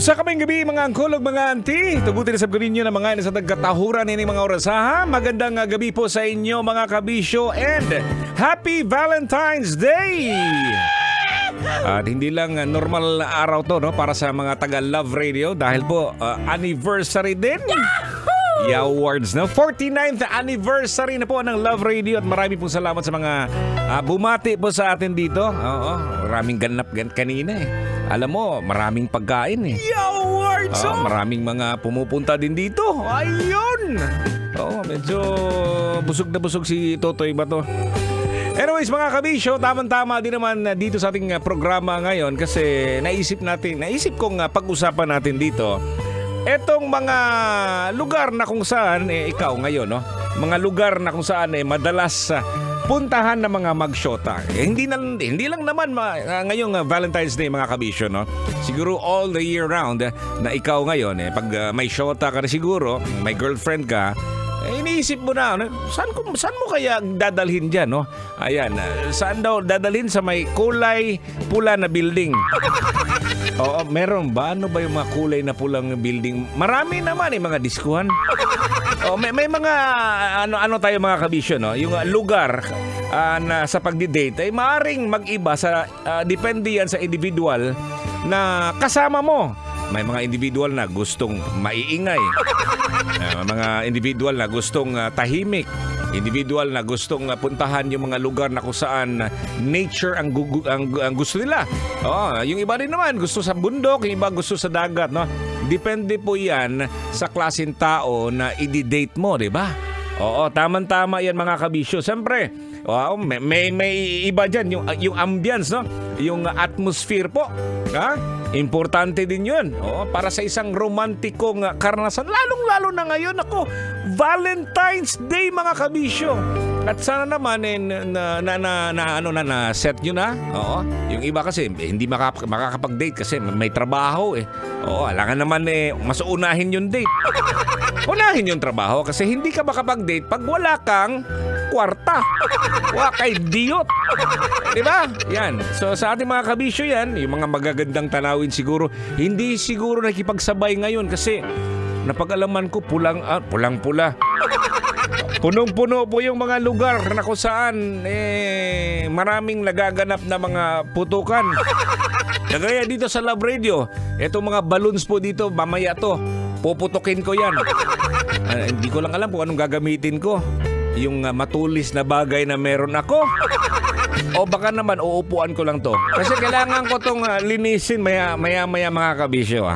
Usa kaming gabi mga angkol ug mga auntie. Tugutin sa ninyo na mga sa nagkatahuran ini mga oras ha. Magandang gabi po sa inyo mga kabisyo and Happy Valentine's Day! At hindi lang normal na araw to no para sa mga taga Love Radio dahil po anniversary din. Awards no 49th anniversary na po ng Love Radio at marami pong salamat sa mga bumati po sa atin dito. Oo, maraming ganap kanina eh. Alam mo, maraming pagkain eh. Awards! Maraming mga pumupunta din dito. Ayun! Oo, medyo busog na busog si Totoy ba to? Anyways mga kabisyo, tamang-tama din naman dito sa ating programa ngayon kasi naisip kong pag-usapan natin dito etong mga lugar na kung saan ikaw ngayon no, mga lugar na kung saan madalas puntahan ng mga magsyota. Hindi lang naman ngayong Valentine's Day mga kabisyo no. Siguro all the year round na ikaw ngayon pag may syota ka na siguro, may girlfriend ka, iniisip mo na, saan mo kaya dadalhin dyan, no? Ayan, saan daw dadalhin sa may kulay pula na building? Oo, meron ba? Ano ba yung mga kulay na pulang building? Marami naman mga diskuhan. Oh, may mga ano tayo mga kabisyo, no? Yung lugar na sa pagdi-date ay maaring mag-iba sa depende yan sa individual na kasama mo. May mga individual na gustong maiingay. Mga individual na gustong tahimik. Individual na gustong puntahan yung mga lugar na kung saan nature ang gusto nila. Yung iba rin naman gusto sa bundok, yung iba gusto sa dagat, no? Depende po 'yan sa klaseng tao na i-date mo, 'di ba? Oo, tama yan mga kabisyo. Siyempre, may iba diyan yung ambience, no? Yung atmosphere po. Ha? Importante din yun. Para sa isang romantikong karanasan. Lalong-lalo na ngayon ako, Valentine's Day mga kabisyo. At sana naman na set nyo na. Oo. Yung iba kasi hindi makakapag-date kasi may trabaho eh. Oo, alangan naman mas unahin yung date. Unahin yung trabaho kasi hindi ka makapag-date pag wala kang kwarta. Wala kay diyot. Diba? Yan. So sa ating mga kabisyo yan, yung mga magagandang tanawin siguro, hindi siguro nakipagsabay ngayon kasi napag-alaman ko pulang-pula. Punong-puno po yung mga lugar na kung saan maraming nagaganap na mga putukan. Kagaya dito sa Love Radio, etong mga balloons po dito, mamaya to, puputukin ko yan. Hindi ko lang alam kung anong gagamitin ko. Yung matulis na bagay na meron ako. O baka naman uupuan ko lang to. Kasi kailangan ko tong linisin maya mga kabisyo.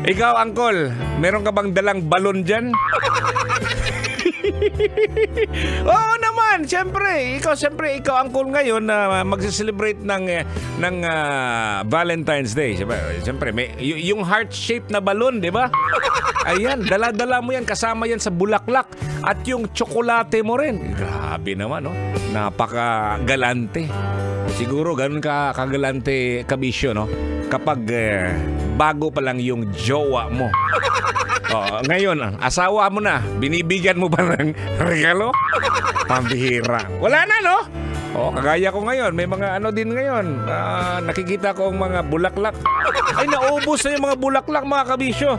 Ikaw, Angkol, meron ka bang dalang balon dyan? Oo naman, siyempre ikaw Angkol ngayon na magse-celebrate ng Valentine's Day. Siyempre yung heart shape na balon, 'di ba? Ayan, dala-dala mo yan, kasama yan sa bulaklak at yung tsokolate mo rin. Grabe naman, no? Napaka-galante. Siguro ganun ka kagalante kabisyo, no? Kapag bago pa lang yung jowa mo. Ngayon, asawa mo na, binibigyan mo ba ng regalo? Pambihira. Wala na, no? Kagaya ko ngayon, may mga ano din ngayon. Nakikita ko ang mga bulaklak. Ay, naubos na yung mga bulaklak, mga kabisyo.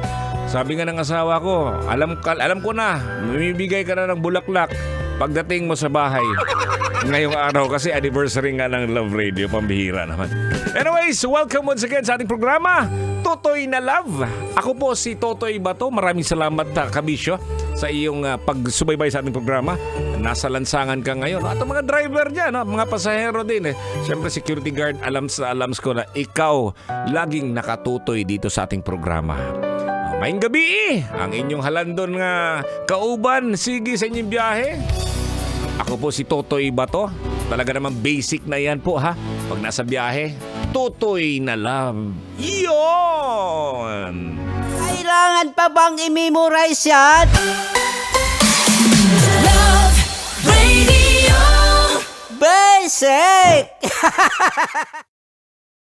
Sabi nga ng asawa ko, alam ko na, mamibigay ka na ng bulaklak pagdating mo sa bahay. Ngayong araw kasi anniversary nga ng Love Radio, pambihira naman. Anyways, welcome once again sa ating programa, Totoy na Love. Ako po si Totoy Bato. Maraming salamat kabisyo sa iyong pagsubaybay sa ating programa. Nasa lansangan ka ngayon. At ang mga driver dyan, mga pasahero din. Siyempre security guard, alams ko na ikaw laging nakatutoy dito sa ating programa. Maayong gabi ang inyong halandon nga kauban. Sige sa inyong biyahe. Ako po si Totoy Bato. Talaga naman basic na yan po ha. Pag nasa biyahe, Totoy na Love. Yun! Kailangan pa bang i-memorize yan? Love Radio Basic!